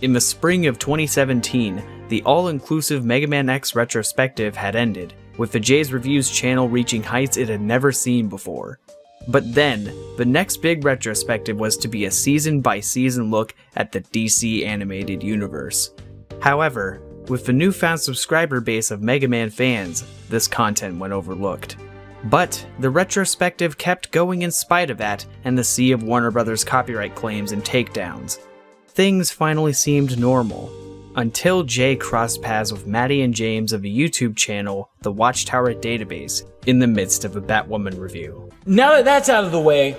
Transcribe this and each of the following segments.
In the spring of 2017, the all-inclusive Mega Man X retrospective had ended, with the Jay's Reviews channel reaching heights it had never seen before. But then, the next big retrospective was to be a season-by-season look at the DC animated universe. However, with the newfound subscriber base of Mega Man fans, this content went overlooked. But the retrospective kept going in spite of that and the sea of Warner Bros. Copyright claims and takedowns. Things finally seemed normal, until Jay crossed paths with Maddie and James of the YouTube channel, the Watchtower Database, in the midst of a Batwoman review. Now that that's out of the way,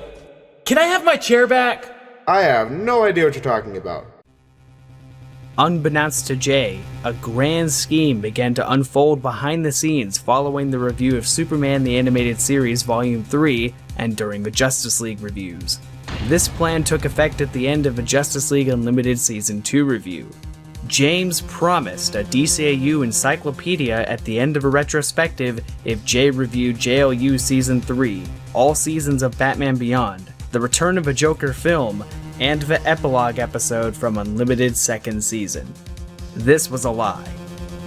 can I have my chair back? I have no idea what you're talking about. Unbeknownst to Jay, a grand scheme began to unfold behind the scenes following the review of Superman the Animated Series Volume 3 and during the Justice League reviews. This plan took effect at the end of the Justice League Unlimited Season 2 review. James promised a DCAU encyclopedia at the end of a retrospective if Jay reviewed JLU Season 3, all seasons of Batman Beyond, the Return of a Joker film, and the epilogue episode from Unlimited second season. This was a lie.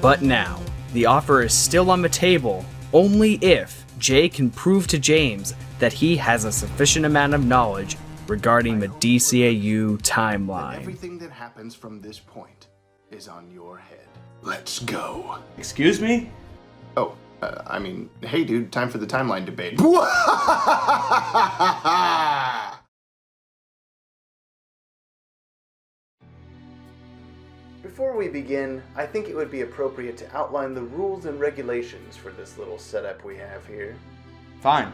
But now, the offer is still on the table only if Jay can prove to James that he has a sufficient amount of knowledge regarding the DCAU timeline. Everything that happens from this point is on your head. Let's go. Excuse me? Oh, hey dude, time for the timeline debate. Before we begin, I think it would be appropriate to outline the rules and regulations for this little setup we have here. Fine.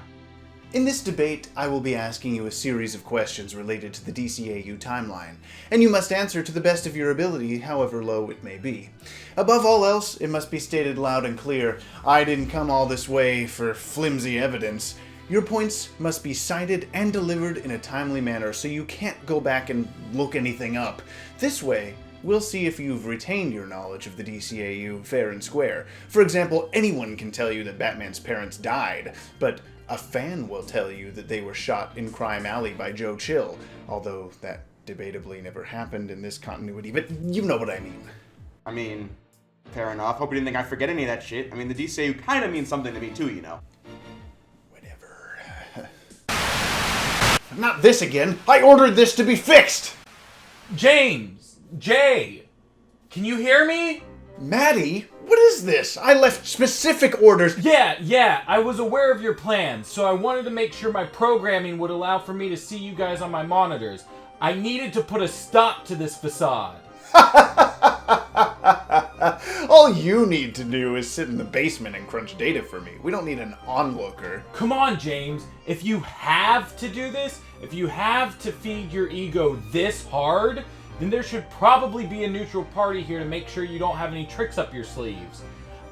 In this debate, I will be asking you a series of questions related to the DCAU timeline, and you must answer to the best of your ability, however low it may be. Above all else, it must be stated loud and clear, I didn't come all this way for flimsy evidence. Your points must be cited and delivered in a timely manner, so you can't go back and look anything up. This way, we'll see if you've retained your knowledge of the DCAU fair and square. For example, anyone can tell you that Batman's parents died, but a fan will tell you that they were shot in Crime Alley by Joe Chill, although that debatably never happened in this continuity, but you know what I mean. I mean, fair enough. Hope you didn't think I forget any of that shit. I mean, the DCAU kind of means something to me too, you know. Whatever. Not this again! I ordered this to be fixed! James! Jay! Can you hear me? Maddie? What is this? I left specific orders. Yeah, I was aware of your plans, so I wanted to make sure my programming would allow for me to see you guys on my monitors. I needed to put a stop to this facade. All you need to do is sit in the basement and crunch data for me. We don't need an onlooker. Come on, James. If you have to do this, if you have to feed your ego this hard, then there should probably be a neutral party here to make sure you don't have any tricks up your sleeves.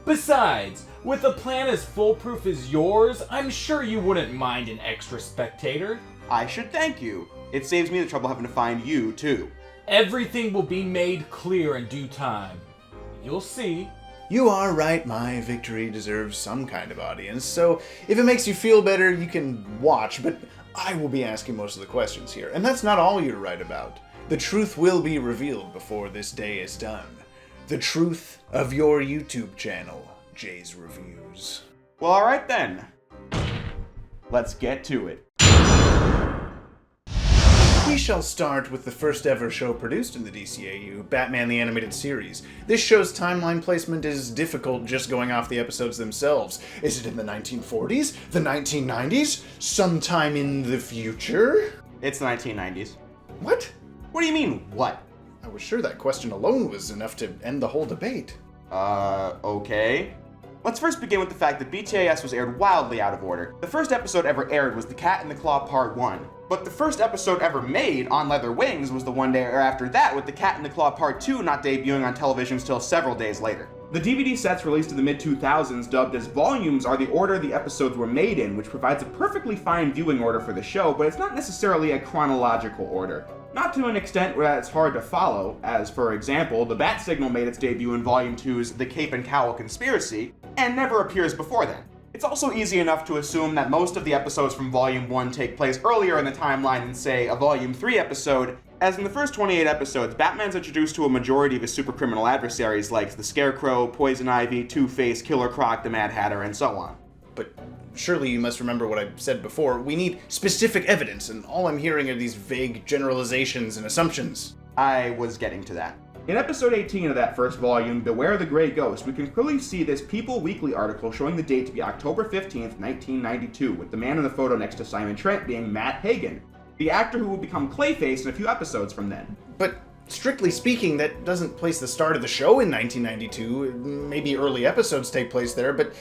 Besides, with a plan as foolproof as yours, I'm sure you wouldn't mind an extra spectator. I should thank you. It saves me the trouble having to find you, too. Everything will be made clear in due time. You'll see. You are right, my victory deserves some kind of audience, so if it makes you feel better, you can watch, but I will be asking most of the questions here, and that's not all you're right about. The truth will be revealed before this day is done. The truth of your YouTube channel, Jay's Reviews. Well, alright then. Let's get to it. We shall start with the first ever show produced in the DCAU, Batman the Animated Series. This show's timeline placement is difficult just going off the episodes themselves. Is it in the 1940s? The 1990s? Sometime in the future? It's the 1990s. What? What do you mean, what? I was sure that question alone was enough to end the whole debate. Okay. Let's first begin with the fact that BTAS was aired wildly out of order. The first episode ever aired was The Cat in the Claw Part 1. But the first episode ever made, On Leather Wings, was the one day after that, with The Cat in the Claw Part 2 not debuting on television until several days later. The DVD sets released in the mid-2000s, dubbed as volumes, are the order the episodes were made in, which provides a perfectly fine viewing order for the show, but it's not necessarily a chronological order. Not to an extent where it's hard to follow, as for example, the Bat Signal made its debut in Volume 2's The Cape and Cowl Conspiracy, and never appears before then. It's also easy enough to assume that most of the episodes from Volume 1 take place earlier in the timeline than, say, a Volume 3 episode, as in the first 28 episodes, Batman's introduced to a majority of his supercriminal adversaries like the Scarecrow, Poison Ivy, Two-Face, Killer Croc, the Mad Hatter, and so on. But surely you must remember what I said before. We need specific evidence, and all I'm hearing are these vague generalizations and assumptions. I was getting to that. In episode 18 of that first volume, Beware the Grey Ghost, we can clearly see this People Weekly article showing the date to be October 15th, 1992, with the man in the photo next to Simon Trent being Matt Hagen, the actor who will become Clayface in a few episodes from then. But strictly speaking, that doesn't place the start of the show in 1992. Maybe early episodes take place there, but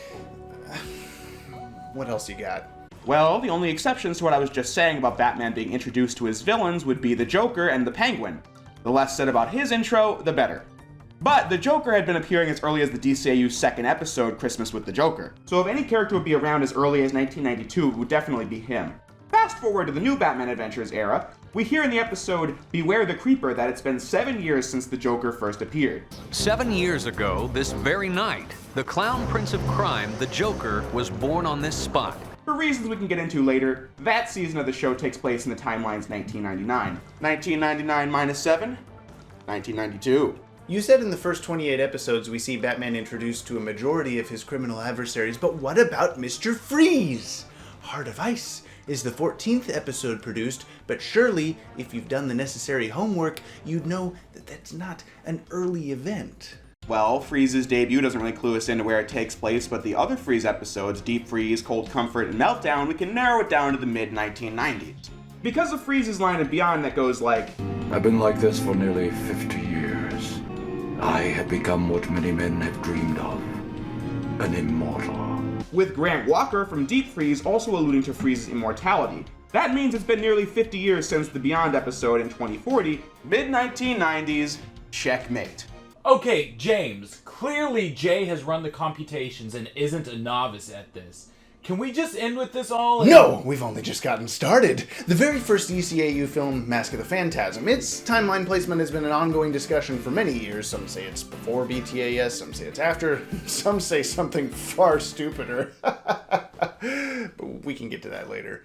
what else you got? Well, the only exceptions to what I was just saying about Batman being introduced to his villains would be the Joker and the Penguin. The less said about his intro, the better. But the Joker had been appearing as early as the DCAU's second episode, Christmas with the Joker. So if any character would be around as early as 1992, it would definitely be him. Fast forward to the new Batman Adventures era, we hear in the episode Beware the Creeper that it's been 7 years since the Joker first appeared. 7 years ago, this very night, the clown prince of crime, the Joker, was born on this spot. For reasons we can get into later, that season of the show takes place in the timeline's 1999. 1999 minus 7? 1992. You said in the first 28 episodes we see Batman introduced to a majority of his criminal adversaries, but what about Mr. Freeze? Heart of Ice is the 14th episode produced, but surely, if you've done the necessary homework, you'd know that that's not an early event. Well, Freeze's debut doesn't really clue us into where it takes place, but the other Freeze episodes, Deep Freeze, Cold Comfort, and Meltdown, we can narrow it down to the mid-1990s. Because of Freeze's line and beyond that goes like, I've been like this for nearly 50 years. I have become what many men have dreamed of, an immortal. With Grant Walker from Deep Freeze also alluding to Freeze's immortality. That means it's been nearly 50 years since the Beyond episode in 2040, mid-1990s, checkmate. Okay, James, clearly Jay has run the computations and isn't a novice at this. Can we just end with this all? No, we've only just gotten started. The very first DCAU film, Mask of the Phantasm, its timeline placement has been an ongoing discussion for many years. Some say it's before BTAS, some say it's after, some say something far stupider. But we can get to that later.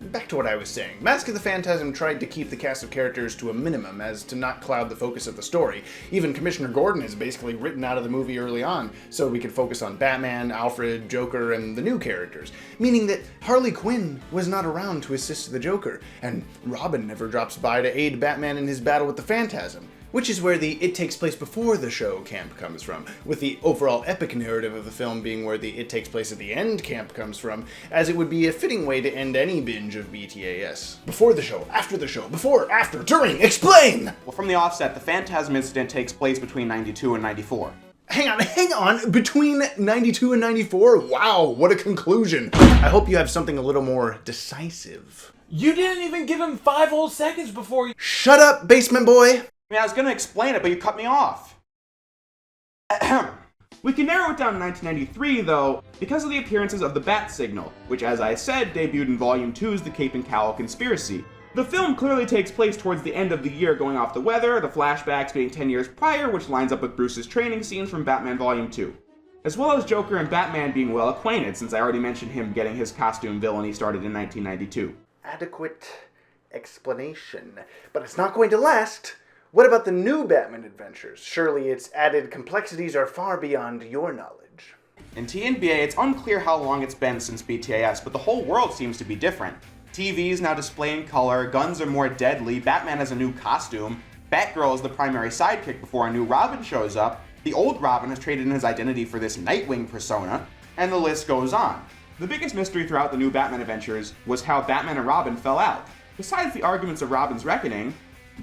Back to what I was saying. Mask of the Phantasm tried to keep the cast of characters to a minimum as to not cloud the focus of the story. Even Commissioner Gordon is basically written out of the movie early on, so we could focus on Batman, Alfred, Joker, and the new characters. Meaning that Harley Quinn was not around to assist the Joker, and Robin never drops by to aid Batman in his battle with the Phantasm. Which is where the it takes place before the show camp comes from, with the overall epic narrative of the film being where the it takes place at the end camp comes from, as it would be a fitting way to end any binge of BTAS. Before the show, after the show, before, after, during, explain! Well, from the offset, the Phantasm incident takes place between 92 and 94. Hang on, between 92 and 94? Wow, what a conclusion. I hope you have something a little more decisive. You didn't even give him 5 whole seconds before you— Shut up, basement boy! I mean, I was gonna explain it, but you cut me off. We can narrow it down to 1993, though, because of the appearances of the Bat Signal, which, as I said, debuted in Volume 2's The Cape and Cowl Conspiracy. The film clearly takes place towards the end of the year, going off the weather, the flashbacks being 10 years prior, which lines up with Bruce's training scenes from Batman Volume 2. As well as Joker and Batman being well acquainted, since I already mentioned him getting his costume villainy started in 1992. Adequate explanation. But it's not going to last. What about the new Batman Adventures? Surely its added complexities are far beyond your knowledge. In TNBA, it's unclear how long it's been since BTAS, but the whole world seems to be different. TVs now display in color, guns are more deadly, Batman has a new costume, Batgirl is the primary sidekick before a new Robin shows up, the old Robin has traded in his identity for this Nightwing persona, and the list goes on. The biggest mystery throughout the new Batman Adventures was how Batman and Robin fell out. Besides the arguments of Robin's reckoning,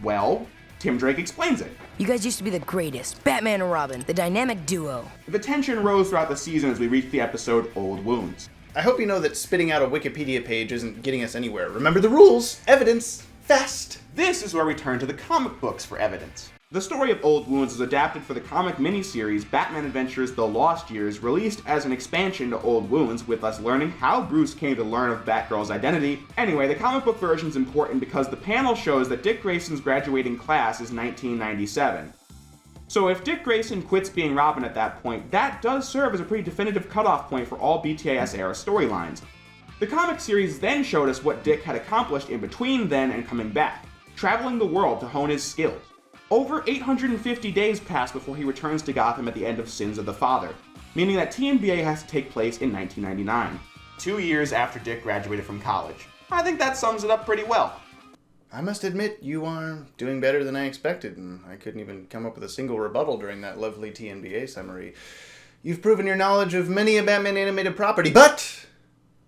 well, Tim Drake explains it. You guys used to be the greatest. Batman and Robin, the dynamic duo. The tension rose throughout the season as we reached the episode Old Wounds. I hope you know that spitting out a Wikipedia page isn't getting us anywhere. Remember the rules. Evidence. Fast. This is where we turn to the comic books for evidence. The story of Old Wounds is adapted for the comic miniseries Batman Adventures The Lost Years, released as an expansion to Old Wounds, with us learning how Bruce came to learn of Batgirl's identity. Anyway, the comic book version is important because the panel shows that Dick Grayson's graduating class is 1997. So if Dick Grayson quits being Robin at that point, that does serve as a pretty definitive cutoff point for all BTAS-era storylines. The comic series then showed us what Dick had accomplished in between then and coming back, traveling the world to hone his skills. Over 850 days pass before he returns to Gotham at the end of Sins of the Father, meaning that TNBA has to take place in 1999, 2 years after Dick graduated from college. I think that sums it up pretty well. I must admit, you are doing better than I expected, and I couldn't even come up with a single rebuttal during that lovely TNBA summary. You've proven your knowledge of many a Batman animated property, but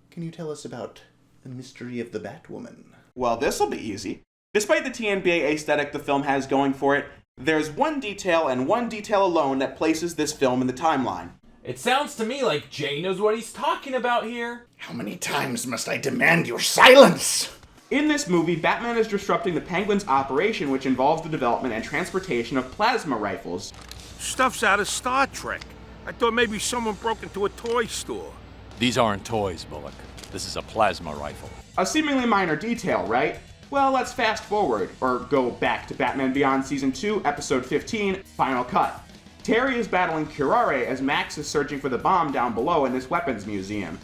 can you tell us about the mystery of the Batwoman? Well, this'll be easy. Despite the TNBA aesthetic the film has going for it, there's one detail and one detail alone that places this film in the timeline. It sounds to me like Jay knows what he's talking about here. How many times must I demand your silence? In this movie, Batman is disrupting the Penguin's operation, which involves the development and transportation of plasma rifles. Stuff's out of Star Trek. I thought maybe someone broke into a toy store. These aren't toys, Bullock. This is a plasma rifle. A seemingly minor detail, right? Well, let's fast forward, or go back to Batman Beyond Season 2, Episode 15, Final Cut. Terry is battling Curare as Max is searching for the bomb down below in this weapons museum.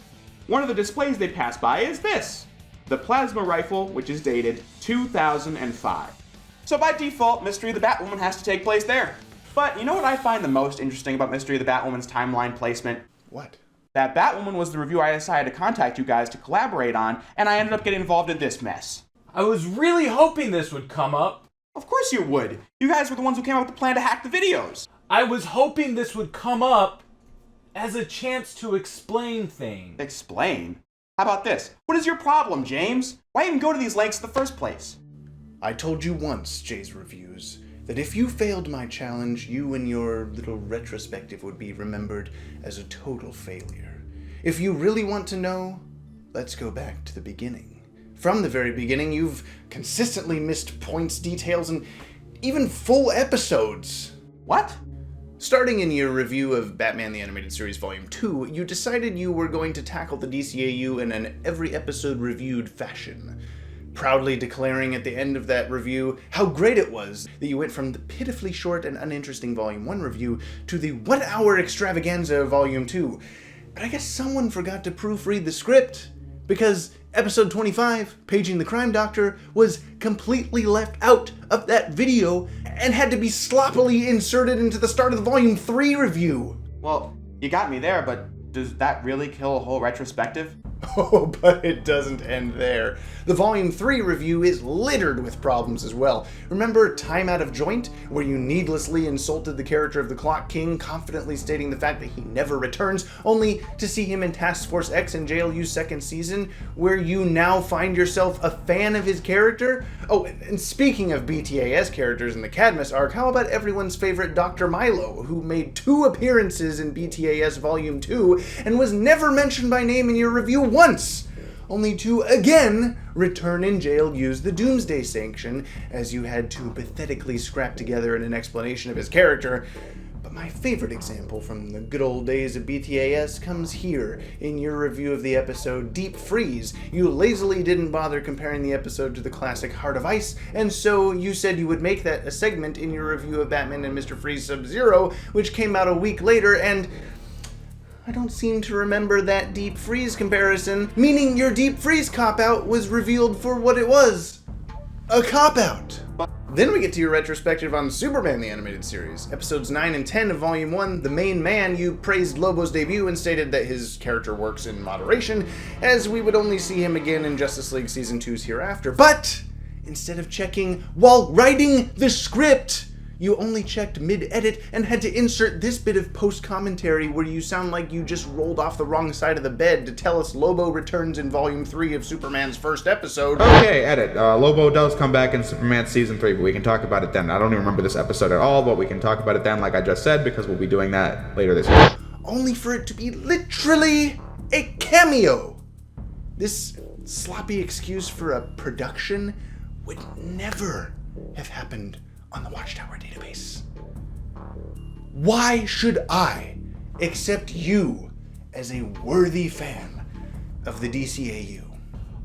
One of the displays they pass by is this, the plasma rifle, which is dated 2005. So by default, Mystery of the Batwoman has to take place there. But you know what I find the most interesting about Mystery of the Batwoman's timeline placement? What? That Batwoman was the review I decided to contact you guys to collaborate on, and I ended up getting involved in this mess. I was really hoping this would come up. Of course you would. You guys were the ones who came up with the plan to hack the videos. I was hoping this would come up as a chance to explain things. Explain? How about this? What is your problem, James? Why even go to these lengths in the first place? I told you once, Jay's Reviews, that if you failed my challenge, you and your little retrospective would be remembered as a total failure. If you really want to know, let's go back to the beginning. From the very beginning, you've consistently missed points, details, and even full episodes. What? Starting in your review of Batman the Animated Series Volume 2, you decided you were going to tackle the DCAU in an every episode reviewed fashion, proudly declaring at the end of that review how great it was that you went from the pitifully short and uninteresting Volume 1 review to the 1 hour extravaganza of Volume 2. But I guess someone forgot to proofread the script, because Episode 25, Paging the Crime Doctor, was completely left out of that video and had to be sloppily inserted into the start of the Volume 3 review. Well, you got me there, but does that really kill a whole retrospective? Oh, but it doesn't end there. The Volume 3 review is littered with problems as well. Remember Time Out of Joint, where you needlessly insulted the character of the Clock King, confidently stating the fact that he never returns, only to see him in Task Force X in JLU's second season, where you now find yourself a fan of his character? Oh, and speaking of BTAS characters in the Cadmus arc, how about everyone's favorite Dr. Milo, who made 2 appearances in BTAS Volume 2 and was never mentioned by name in your review once, only to again return in JLU's The Doomsday Sanction, as you had to pathetically scrap together an explanation of his character. But my favorite example from the good old days of BTAS comes here in your review of the episode Deep Freeze. You lazily didn't bother comparing the episode to the classic Heart of Ice, and so you said you would make that a segment in your review of Batman and Mr. Freeze Sub-Zero, which came out a week later, and I don't seem to remember that Deep Freeze comparison, meaning your Deep Freeze cop-out was revealed for what it was. A cop-out. Then we get to your retrospective on Superman the Animated Series. Episodes 9 and 10 of Volume 1, The Main Man, you praised Lobo's debut and stated that his character works in moderation, as we would only see him again in Justice League Season 2's hereafter. But instead of checking while writing the script, you only checked mid-edit and had to insert this bit of post-commentary where you sound like you just rolled off the wrong side of the bed to tell us Lobo returns in Volume 3 of Superman's first episode. Okay, edit. Lobo does come back in Superman Season 3, but we can talk about it then. I don't even remember this episode at all, but we can talk about it then, like I just said, because we'll be doing that later this year. Only for it to be literally a cameo. This sloppy excuse for a production would never have happened on the Watchtower Database. Why should I accept you as a worthy fan of the DCAU?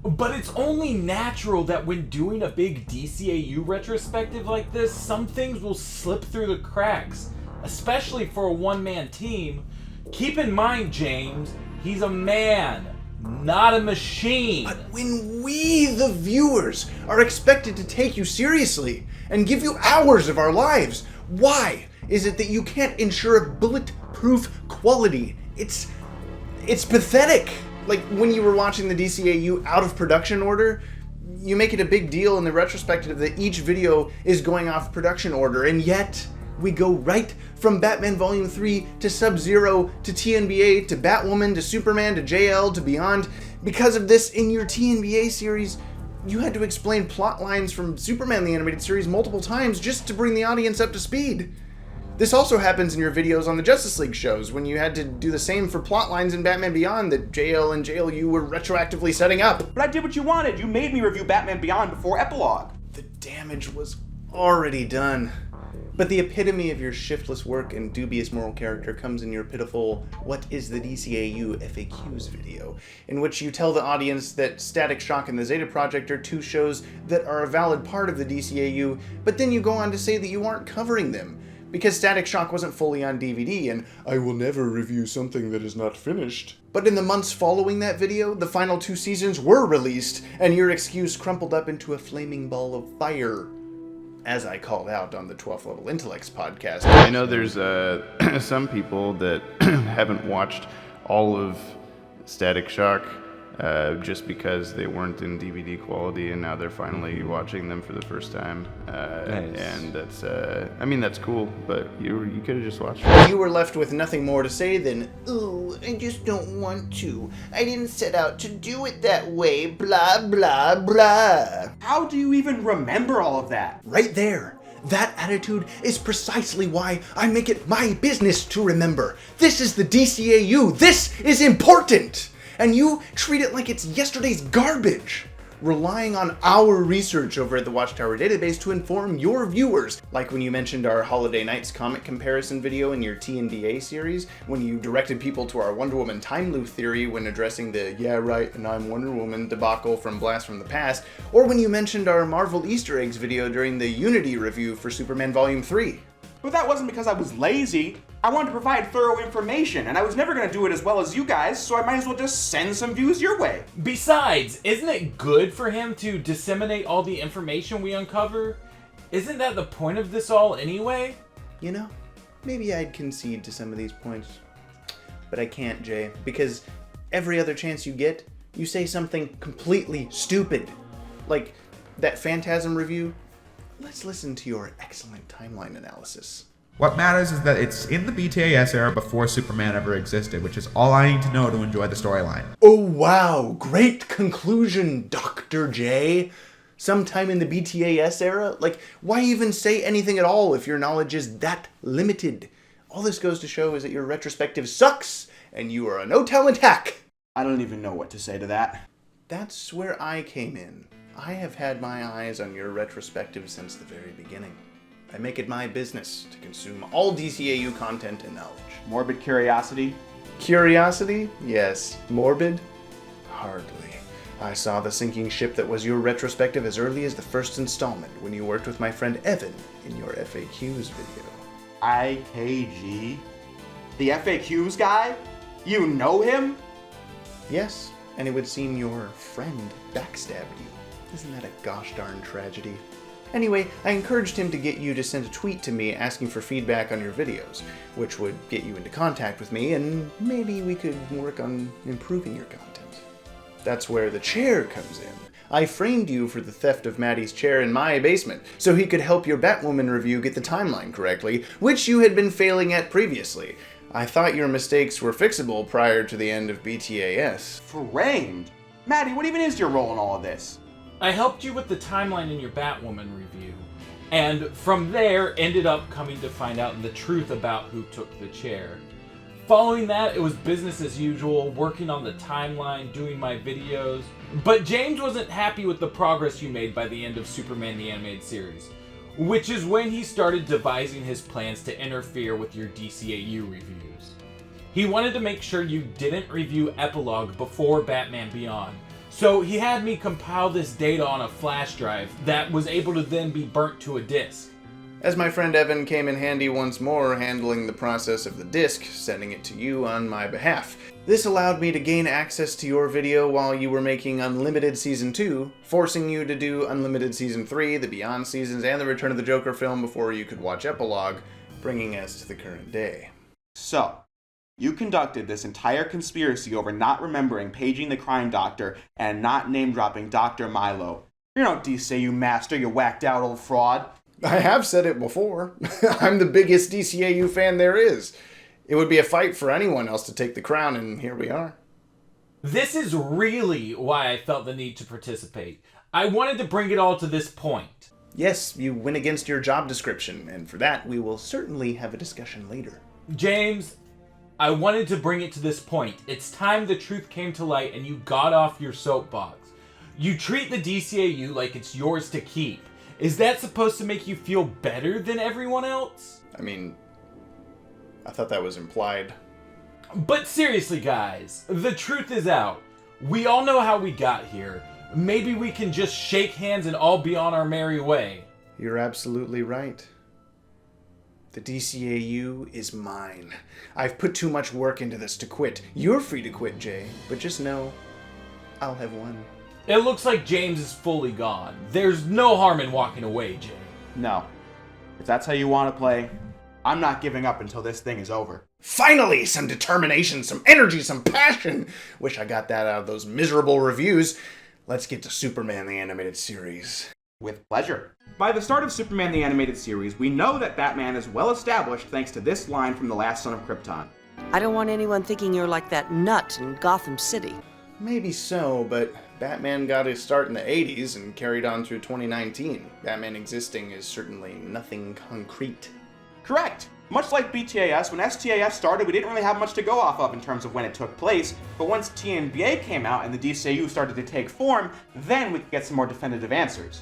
But it's only natural that when doing a big DCAU retrospective like this, some things will slip through the cracks, especially for a one-man team. Keep in mind, James, he's a man, not a machine. But when we, the viewers, are expected to take you seriously and give you hours of our lives, why is it that you can't ensure bulletproof quality? It's pathetic. Like, when you were watching the DCAU out of production order, you make it a big deal in the retrospective that each video is going off production order, and yet we go right from Batman Volume 3 to Sub-Zero to TNBA to Batwoman to Superman to JL to Beyond. Because of this, in your TNBA series, you had to explain plot lines from Superman the Animated Series multiple times just to bring the audience up to speed. This also happens in your videos on the Justice League shows, when you had to do the same for plot lines in Batman Beyond that JL and JLU were retroactively setting up. But I did what you wanted. You made me review Batman Beyond before Epilogue. The damage was already done. But the epitome of your shiftless work and dubious moral character comes in your pitiful What is the DCAU FAQs video, in which you tell the audience that Static Shock and the Zeta Project are two shows that are a valid part of the DCAU, but then you go on to say that you aren't covering them, because Static Shock wasn't fully on DVD, and I will never review something that is not finished. But in the months following that video, the final 2 seasons were released, and your excuse crumpled up into a flaming ball of fire, as I called out on the 12th Level Intellects podcast. I know there's some people that haven't watched all of Static Shock just because they weren't in DVD quality, and now they're finally watching them for the first time. Nice. And that's, I mean, that's cool, but you could have just watched it. You were left with nothing more to say than, "Ooh, I just don't want to. I didn't set out to do it that way, blah, blah, blah." How do you even remember all of that? Right there. That attitude is precisely why I make it my business to remember. This is the DCAU. This is important. And you treat it like it's yesterday's garbage, relying on our research over at the Watchtower Database to inform your viewers, like when you mentioned our Holiday Nights comic comparison video in your TNDA series, when you directed people to our Wonder Woman time loop theory when addressing the "yeah right and I'm Wonder Woman" debacle from Blast from the Past, or when you mentioned our Marvel Easter eggs video during the Unity review for Superman Volume 3. But that wasn't because I was lazy. I wanted to provide thorough information, and I was never going to do it as well as you guys, so I might as well just send some views your way. Besides, isn't it good for him to disseminate all the information we uncover? Isn't that the point of this all anyway? You know, maybe I'd concede to some of these points. But I can't, Jay, because every other chance you get, you say something completely stupid. Like that Phantasm review. Let's listen to your excellent timeline analysis. What matters is that it's in the BTAS era before Superman ever existed, which is all I need to know to enjoy the storyline. Oh wow, great conclusion, Dr. J. Sometime in the BTAS era? Like, why even say anything at all if your knowledge is that limited? All this goes to show is that your retrospective sucks, and you are a no-talent hack. I don't even know what to say to that. That's where I came in. I have had my eyes on your retrospective since the very beginning. I make it my business to consume all DCAU content and knowledge. Morbid curiosity? Curiosity? Yes. Morbid? Hardly. I saw the sinking ship that was your retrospective as early as the first installment when you worked with my friend Evan in your FAQs video. IKG? The FAQs guy? You know him? Yes, and it would seem your friend backstabbed you. Isn't that a gosh darn tragedy? Anyway, I encouraged him to get you to send a tweet to me asking for feedback on your videos, which would get you into contact with me, and maybe we could work on improving your content. That's where the chair comes in. I framed you for the theft of Maddie's chair in my basement, so he could help your Batwoman review get the timeline correctly, which you had been failing at previously. I thought your mistakes were fixable prior to the end of BTAS. Framed? Maddie, what even is your role in all of this? I helped you with the timeline in your Batwoman review, and from there ended up coming to find out the truth about who took the chair. Following that, it was business as usual, working on the timeline, doing my videos. But James wasn't happy with the progress you made by the end of Superman the Animated Series, which is when he started devising his plans to interfere with your DCAU reviews. He wanted to make sure you didn't review Epilogue before Batman Beyond, So he had me compile this data on a flash drive that was able to then be burnt to a disk. As my friend Evan came in handy once more, handling the process of the disk, sending it to you on my behalf. This allowed me to gain access to your video while you were making Unlimited Season 2, forcing you to do Unlimited Season 3, the Beyond seasons, and the Return of the Joker film before you could watch Epilogue, bringing us to the current day. So, you conducted this entire conspiracy over not remembering paging the crime doctor and not name-dropping Dr. Milo. You're no DCAU master, you whacked-out old fraud. I have said it before. I'm the biggest DCAU fan there is. It would be a fight for anyone else to take the crown, and here we are. This is really why I felt the need to participate. I wanted to bring it all to this point. Yes, you went against your job description, and for that, we will certainly have a discussion later. James, I wanted to bring it to this point. It's time the truth came to light and you got off your soapbox. You treat the DCAU like it's yours to keep. Is that supposed to make you feel better than everyone else? I mean, I thought that was implied. But seriously, guys, the truth is out. We all know how we got here. Maybe we can just shake hands and all be on our merry way. You're absolutely right. The DCAU is mine. I've put too much work into this to quit. You're free to quit, Jay, but just know I'll have won. It looks like James is fully gone. There's no harm in walking away, Jay. No. If that's how you want to play, I'm not giving up until this thing is over. Finally, some determination, some energy, some passion. Wish I got that out of those miserable reviews. Let's get to Superman the Animated Series. With pleasure. By the start of Superman the Animated Series, we know that Batman is well established thanks to this line from The Last Son of Krypton. I don't want anyone thinking you're like that nut in Gotham City. Maybe so, but Batman got his start in the 80s and carried on through 2019. Batman existing is certainly nothing concrete. Correct. Much like BTAS, when STAS started, we didn't really have much to go off of in terms of when it took place, but once TNBA came out and the DCAU started to take form, then we could get some more definitive answers.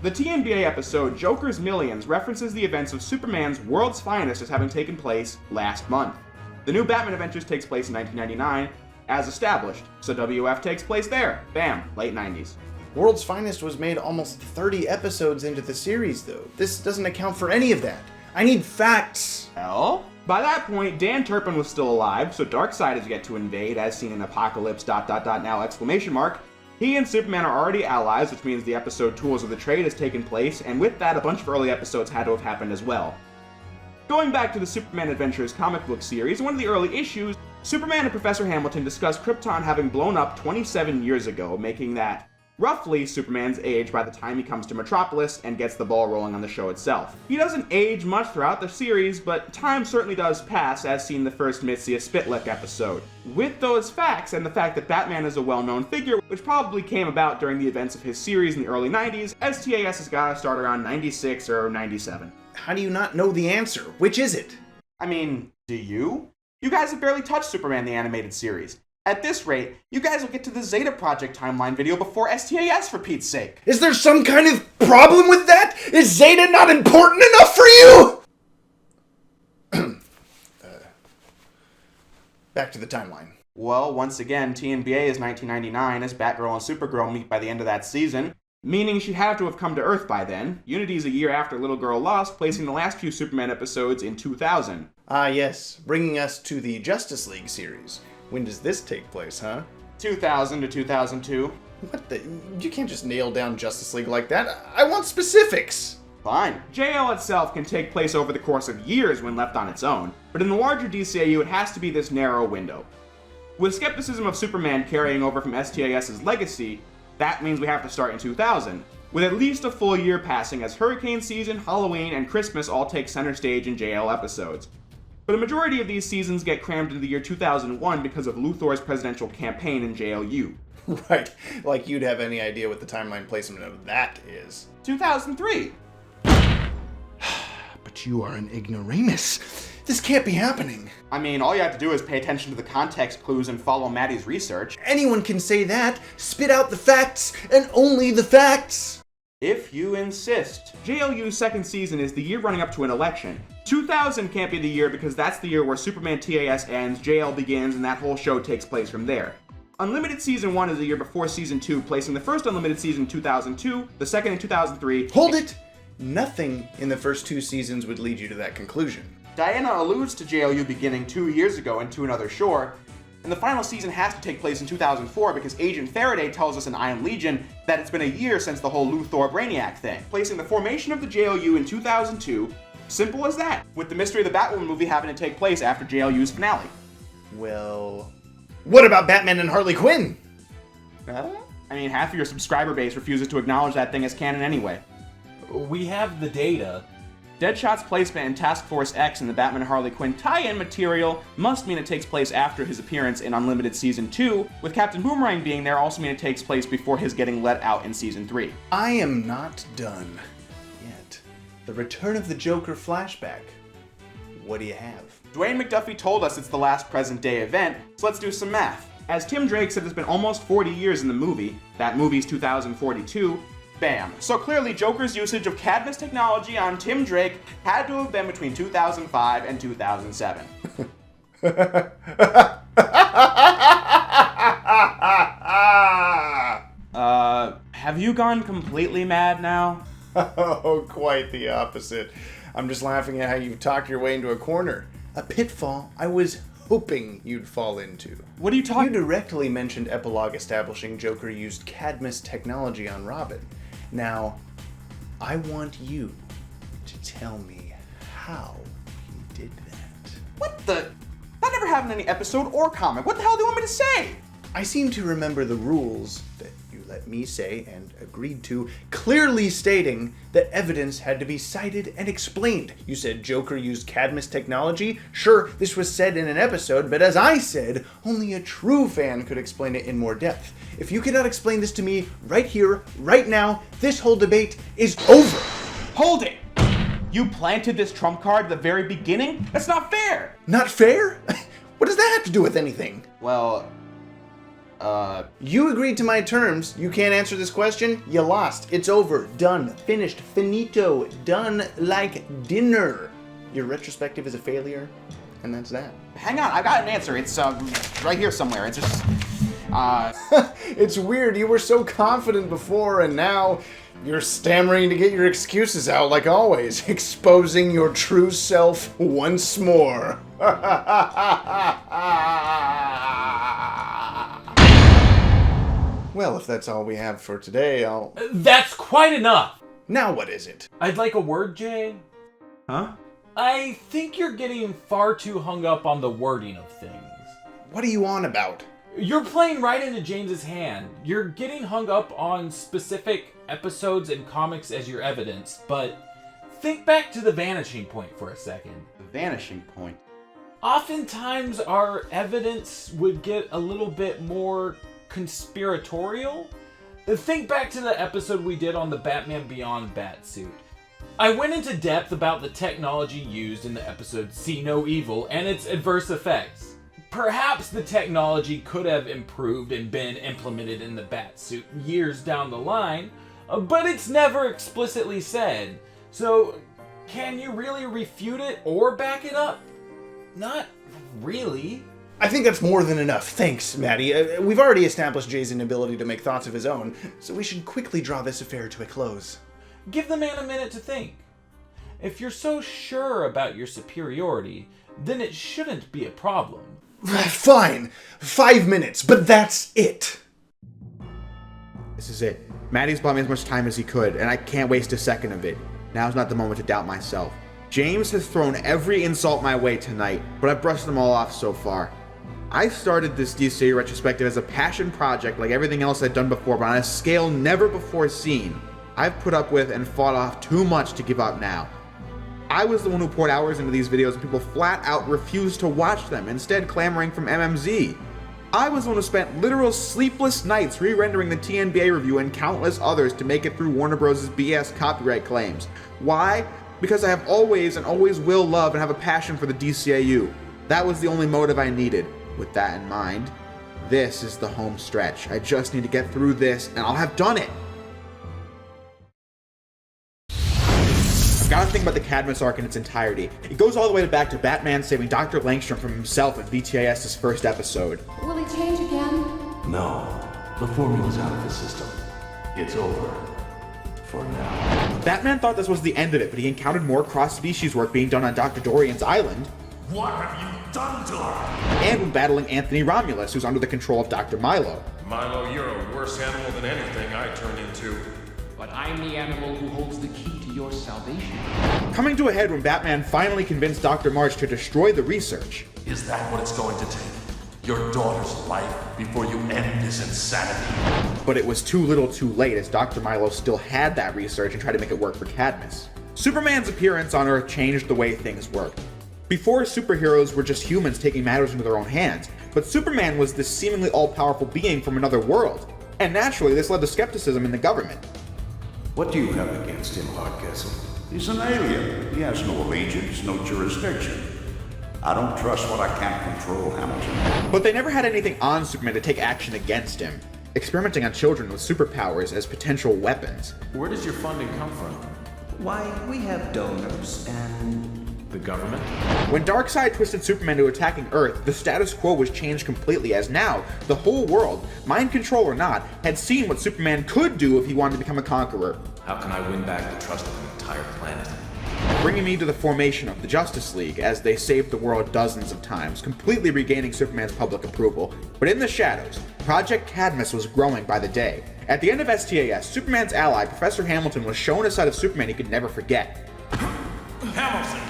The TNBA episode Joker's Millions references the events of Superman's World's Finest as having taken place last month. The new Batman Adventures takes place in 1999, as established, so WF takes place there. Bam, late 90s. World's Finest was made almost 30 episodes into the series, though. This doesn't account for any of that. I need facts. Well, by that point, Dan Turpin was still alive, so Darkseid is yet to invade, as seen in Apocalypse ... now ! He and Superman are already allies, which means the episode Tools of the Trade has taken place, and with that, a bunch of early episodes had to have happened as well. Going back to the Superman Adventures comic book series, in one of the early issues, Superman and Professor Hamilton discuss Krypton having blown up 27 years ago, making that roughly Superman's age by the time he comes to Metropolis and gets the ball rolling on the show itself. He doesn't age much throughout the series, but time certainly does pass, as seen in the first Mitsia Spitlick episode. With those facts, and the fact that Batman is a well-known figure, which probably came about during the events of his series in the early 90s, STAS has got to start around 96 or 97. How do you not know the answer? Which is it? I mean, do you? You guys have barely touched Superman the Animated Series. At this rate, you guys will get to the Zeta Project timeline video before STAS, for Pete's sake. Is there some kind of problem with that? Is Zeta not important enough for you? Back to the timeline. Well, once again, TNBA is 1999 as Batgirl and Supergirl meet by the end of that season, meaning she'd have to have come to Earth by then. Unity's a year after Little Girl Lost, placing the last few Superman episodes in 2000. Ah, yes, bringing us to the Justice League series. When does this take place, huh? 2000 to 2002. What the? You can't just nail down Justice League like that. I want specifics! Fine. JL itself can take place over the course of years when left on its own, but in the larger DCAU it has to be this narrow window. With skepticism of Superman carrying over from STAS's legacy, that means we have to start in 2000, with at least a full year passing as hurricane season, Halloween, and Christmas all take center stage in JL episodes. But a majority of these seasons get crammed into the year 2001 because of Luthor's presidential campaign in JLU. Right, like you'd have any idea what the timeline placement of that is. 2003! But you are an ignoramus. This can't be happening. I mean, all you have to do is pay attention to the context clues and follow Maddie's research. Anyone can say that. Spit out the facts, and only the facts. If you insist. JLU's second season is the year running up to an election. 2000 can't be the year because that's the year where Superman TAS ends, JL begins, and that whole show takes place from there. Unlimited Season 1 is a year before Season 2, placing the first Unlimited Season in 2002, the second in 2003. Hold it! Nothing in the first 2 seasons would lead you to that conclusion. Diana alludes to JLU beginning 2 years ago in To Another Shore, and the final season has to take place in 2004 because Agent Faraday tells us in Iron Legion that it's been a year since the whole Luthor Brainiac thing, placing the formation of the JLU in 2002. Simple as that, with the Mystery of the Batwoman movie having to take place after JLU's finale. Well, what about Batman and Harley Quinn? I mean, half of your subscriber base refuses to acknowledge that thing as canon anyway. We have the data. Deadshot's placement in Task Force X in the Batman and Harley Quinn tie-in material must mean it takes place after his appearance in Unlimited Season 2, with Captain Boomerang being there also mean it takes place before his getting let out in Season 3. I am not done yet. The Return of the Joker flashback. What do you have? Dwayne McDuffie told us it's the last present-day event, so let's do some math. As Tim Drake said, there's been almost 40 years in the movie. That movie's 2042. Bam. So clearly, Joker's usage of Cadmus technology on Tim Drake had to have been between 2005 and 2007. Have you gone completely mad now? Oh, quite the opposite. I'm just laughing at how you've talked your way into a corner. A pitfall I was hoping you'd fall into. What are you talking? You directly mentioned epilogue establishing Joker used Cadmus technology on Robin. Now, I want you to tell me how he did that. What the? That never happened in any episode or comic. What the hell do you want me to say? I seem to remember the rules that you let me say and agreed to, clearly stating that evidence had to be cited and explained. You said Joker used Cadmus technology. Sure, this was said in an episode, but as I said, only a true fan could explain it in more depth. If you cannot explain this to me right here, right now, this whole debate is over. Hold it! You planted this trump card at the very beginning? That's not fair! Not fair? What does that have to do with anything? Well, You agreed to my terms. You can't answer this question. You lost. It's over. Done. Finished. Finito. Done like dinner. Your retrospective is a failure, and that's that. Hang on, I got an answer. It's right here somewhere. It's just It's weird. You were so confident before, and now you're stammering to get your excuses out like always, exposing your true self once more. Well, if that's all we have for today, I'll... That's quite enough! Now what is it? I'd like a word, Jay. Huh? I think you're getting far too hung up on the wording of things. What are you on about? You're playing right into James's hand. You're getting hung up on specific episodes and comics as your evidence, but think back to the vanishing point for a second. The vanishing point? Oftentimes our evidence would get a little bit more conspiratorial. Think back to the episode we did on the Batman Beyond Batsuit. I went into depth about the technology used in the episode See No Evil and its adverse effects. Perhaps the technology could have improved and been implemented in the Batsuit years down the line, but it's never explicitly said. So, can you really refute it or back it up? Not really. I think that's more than enough. Thanks, Maddie. We've already established Jay's inability to make thoughts of his own, so we should quickly draw this affair to a close. Give the man a minute to think. If you're so sure about your superiority, then it shouldn't be a problem. Fine. 5 minutes, but that's it. This is it. Maddie's bought me as much time as he could, and I can't waste a second of it. Now's not the moment to doubt myself. James has thrown every insult my way tonight, but I've brushed them all off so far. I started this DCAU retrospective as a passion project like everything else I'd done before, but on a scale never before seen. I've put up with and fought off too much to give up now. I was the one who poured hours into these videos and people flat out refused to watch them, instead clamoring from MMZ. I was the one who spent literal sleepless nights re-rendering the TNBA review and countless others to make it through Warner Bros.' BS copyright claims. Why? Because I have always and always will love and have a passion for the DCAU. That was the only motive I needed. With that in mind, this is the home stretch. I just need to get through this and I'll have done it. I've got to think about the Cadmus arc in its entirety. It goes all the way back to Batman saving Dr. Langstrom from himself in BTAS's first episode. Will he change again? No, the formula's out of the system. It's over. For now. Batman thought this was the end of it, but he encountered more cross-species work being done on Dr. Dorian's island. What have you done to her? And when battling Anthony Romulus, who's under the control of Dr. Milo. Milo, you're a worse animal than anything I turn into. But I'm the animal who holds the key to your salvation. Coming to a head when Batman finally convinced Dr. March to destroy the research. Is that what it's going to take? Your daughter's life before you end this insanity? But it was too little too late, as Dr. Milo still had that research and tried to make it work for Cadmus. Superman's appearance on Earth changed the way things worked. Before, superheroes were just humans taking matters into their own hands, but Superman was this seemingly all-powerful being from another world. And naturally, this led to skepticism in the government. What do you have against him, Hardcastle? He's an alien. He has no allegiance, no jurisdiction. I don't trust what I can't control, Hamilton. But they never had anything on Superman to take action against him, experimenting on children with superpowers as potential weapons. Where does your funding come from? Why, we have donors and... the government? When Darkseid twisted Superman to attacking Earth, the status quo was changed completely, as now, the whole world, mind control or not, had seen what Superman could do if he wanted to become a conqueror. How can I win back the trust of an entire planet? Bringing me to the formation of the Justice League, as they saved the world dozens of times, completely regaining Superman's public approval. But in the shadows, Project Cadmus was growing by the day. At the end of STAS, Superman's ally, Professor Hamilton, was shown a side of Superman he could never forget. Hamilton!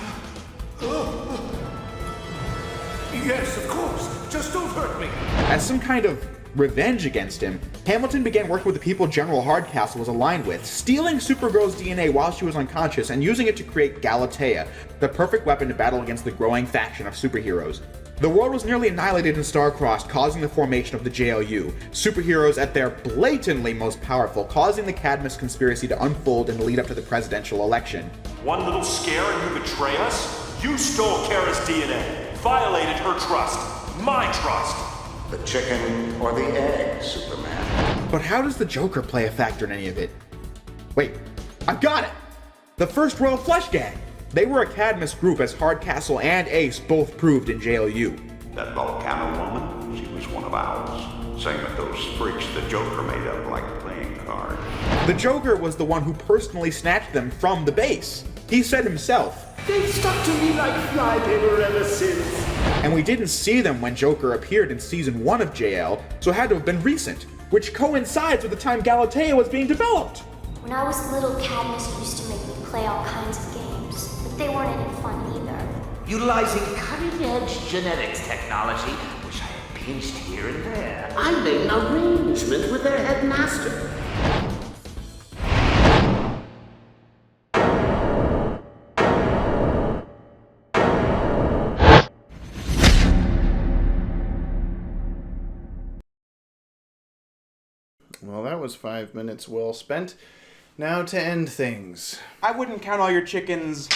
Yes, of course. Just don't hurt me. As some kind of revenge against him, Hamilton began working with the people General Hardcastle was aligned with, stealing Supergirl's DNA while she was unconscious and using it to create Galatea, the perfect weapon to battle against the growing faction of superheroes. The world was nearly annihilated and star-crossed, causing the formation of the JLU, superheroes at their blatantly most powerful, causing the Cadmus conspiracy to unfold and lead up to the presidential election. One little scare and you betray us? You stole Kara's DNA, violated her trust, my trust. The chicken or the egg, Superman? But how does the Joker play a factor in any of it? Wait, I've got it! The first Royal Flush Gang! They were a Cadmus group, as Hardcastle and Ace both proved in JLU. That volcano woman, she was one of ours. Same with those freaks the Joker made up like playing cards. The Joker was the one who personally snatched them from the base. He said himself, "They've stuck to me like flypaper ever since." And we didn't see them when Joker appeared in Season 1 of JL, so it had to have been recent, which coincides with the time Galatea was being developed. When I was little, Cadmus used to make me play all kinds of games, but they weren't any fun either. Utilizing cutting-edge genetics technology, which I had pinched here and there, I made an arrangement with their headmaster. Well, that was 5 minutes well spent. Now to end things. I wouldn't count all your chickens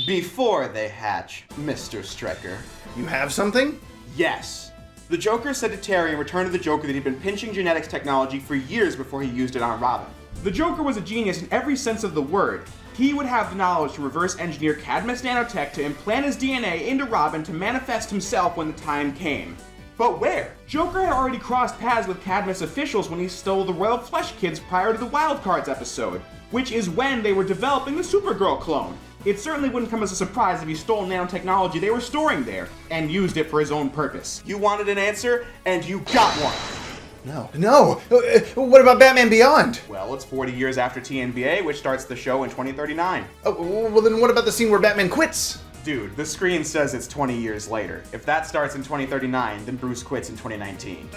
before they hatch, Mr. Strecker. You have something? Yes. The Joker said to Terry in Return of the Joker that he'd been pinching genetics technology for years before he used it on Robin. The Joker was a genius in every sense of the word. He would have the knowledge to reverse engineer Cadmus nanotech to implant his DNA into Robin to manifest himself when the time came. But where? Joker had already crossed paths with Cadmus officials when he stole the Royal Flush Kids prior to the Wild Cards episode, which is when they were developing the Supergirl clone. It certainly wouldn't come as a surprise if he stole nanotechnology they were storing there, and used it for his own purpose. You wanted an answer, and you got one. No. What about Batman Beyond? Well, it's 40 years after TNBA, which starts the show in 2039. Oh, well then what about the scene where Batman quits? Dude, the screen says it's 20 years later. If that starts in 2039, then Bruce quits in 2019.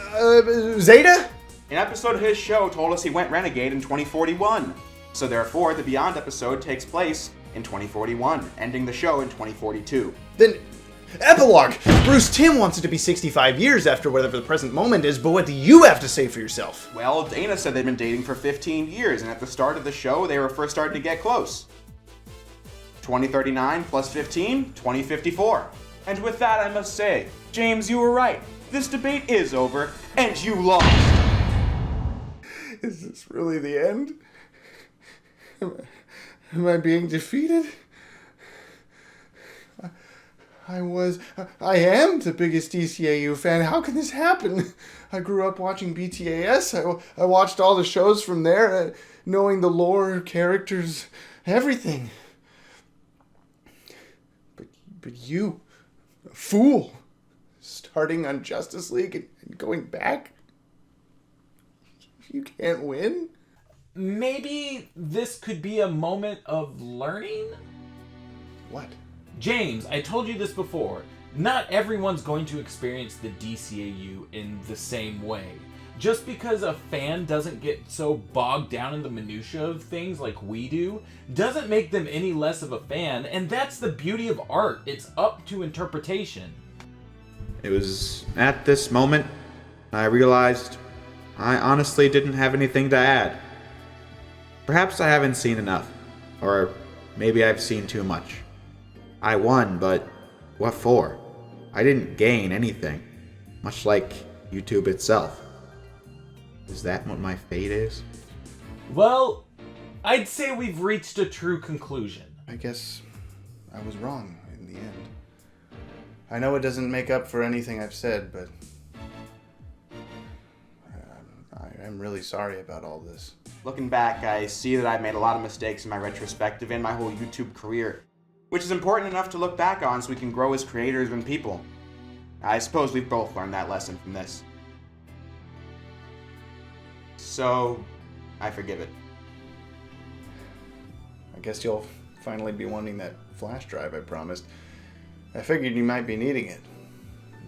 Zeta? An episode of his show told us he went renegade in 2041. So therefore, the Beyond episode takes place in 2041, ending the show in 2042. Then, epilogue! Bruce Timm wants it to be 65 years after whatever the present moment is, but what do you have to say for yourself? Well, Dana said they've been dating for 15 years, and at the start of the show, they were first starting to get close. 2039 plus 15, 2054. And with that, I must say, James, you were right. This debate is over, and you lost. Is this really the end? Am I being defeated? I am the biggest DCAU fan. How can this happen? I grew up watching BTAS. I watched all the shows from there, knowing the lore, characters, everything. But you, a fool, starting on Justice League and going back? You can't win? Maybe this could be a moment of learning? What? James, I told you this before. Not everyone's going to experience the DCAU in the same way. Just because a fan doesn't get so bogged down in the minutia of things like we do, doesn't make them any less of a fan, and that's the beauty of art. It's up to interpretation. It was at this moment I realized I honestly didn't have anything to add. Perhaps I haven't seen enough, or maybe I've seen too much. I won, but what for? I didn't gain anything, much like YouTube itself. Is that what my fate is? Well, I'd say we've reached a true conclusion. I guess I was wrong in the end. I know it doesn't make up for anything I've said, but I'm really sorry about all this. Looking back, I see that I've made a lot of mistakes in my retrospective and my whole YouTube career, which is important enough to look back on so we can grow as creators and people. I suppose we've both learned that lesson from this. So, I forgive it. I guess you'll finally be wanting that flash drive I promised. I figured you might be needing it,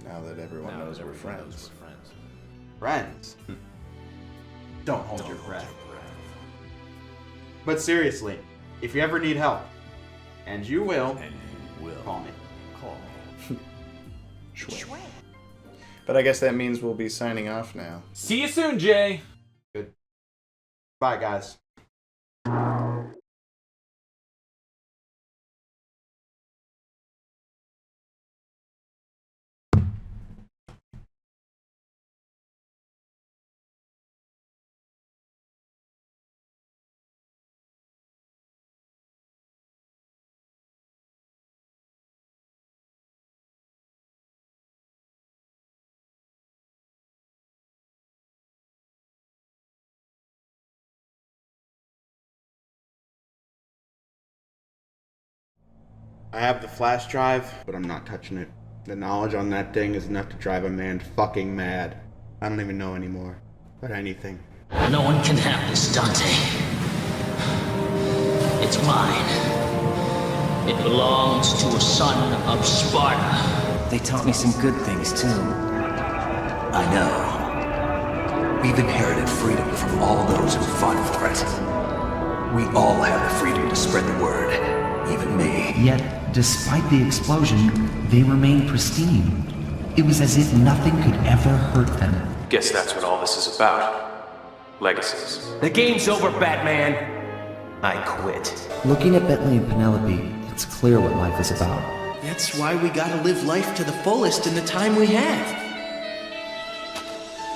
now that everyone knows we're friends. Friends? Don't hold your breath. But seriously, if you ever need help, and you will, call me. Sure. But I guess that means we'll be signing off now. See you soon, Jay! Good. Bye, guys. I have the flash drive, but I'm not touching it. The knowledge on that thing is enough to drive a man fucking mad. I don't even know anymore. But anything. No one can have this, Dante. It's mine. It belongs to a son of Sparta. They taught me some good things, too. I know. We've inherited freedom from all those who fought for it. We all have the freedom to spread the word, even me. Yet, despite the explosion, they remained pristine. It was as if nothing could ever hurt them. Guess that's what all this is about. Legacies. The game's over, Batman. I quit. Looking at Bentley and Penelope, it's clear what life is about. That's why we gotta live life to the fullest in the time we have.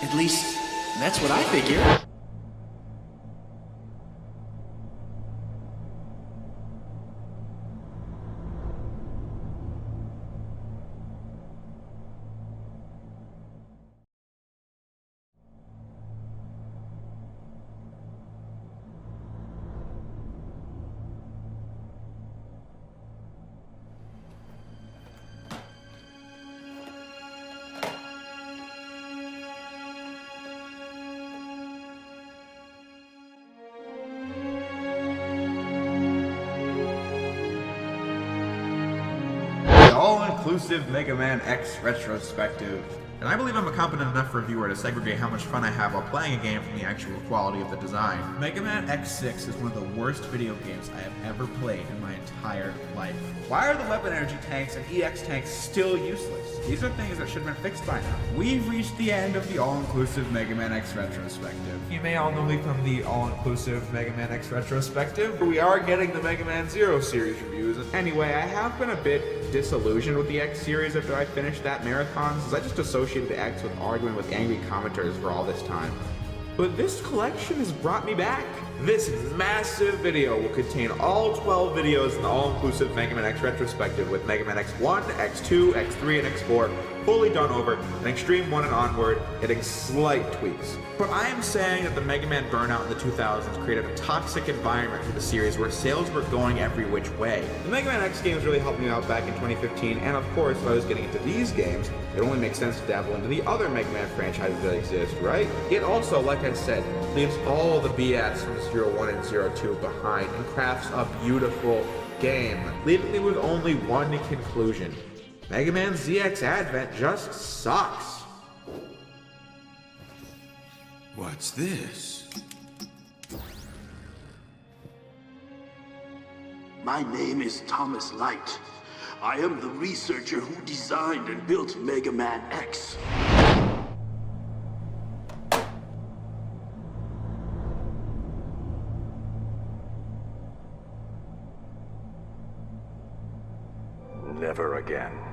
At least, that's what I figure. All-inclusive Mega Man X Retrospective. And I believe I'm a competent enough reviewer to segregate how much fun I have while playing a game from the actual quality of the design. Mega Man X6 is one of the worst video games I have ever played in my entire life. Why are the weapon energy tanks and EX tanks still useless? These are things that should have been fixed by now. We've reached the end of the all-inclusive Mega Man X Retrospective. You may all know me from the all-inclusive Mega Man X Retrospective. We are getting the Mega Man Zero series reviews. Anyway, I have been a bit disillusioned with the X series after I finished that marathon, since I just associated X with arguing with angry commenters for all this time. But this collection has brought me back. This massive video will contain all 12 videos in the all-inclusive Mega Man X retrospective with Mega Man X1, X2, X3, and X4 fully done over, and Extreme 1 and onward getting slight tweaks. But I am saying that the Mega Man burnout in the 2000s created a toxic environment for the series where sales were going every which way. The Mega Man X games really helped me out back in 2015, and of course, if I was getting into these games, it only makes sense to dabble into the other Mega Man franchises that exist, right? It also, like I said, leaves all the BS from 01 and 02 behind and crafts a beautiful game, leaving me with only one conclusion. Mega Man ZX Advent just sucks. What's this? My name is Thomas Light. I am the researcher who designed and built Mega Man X. Never again.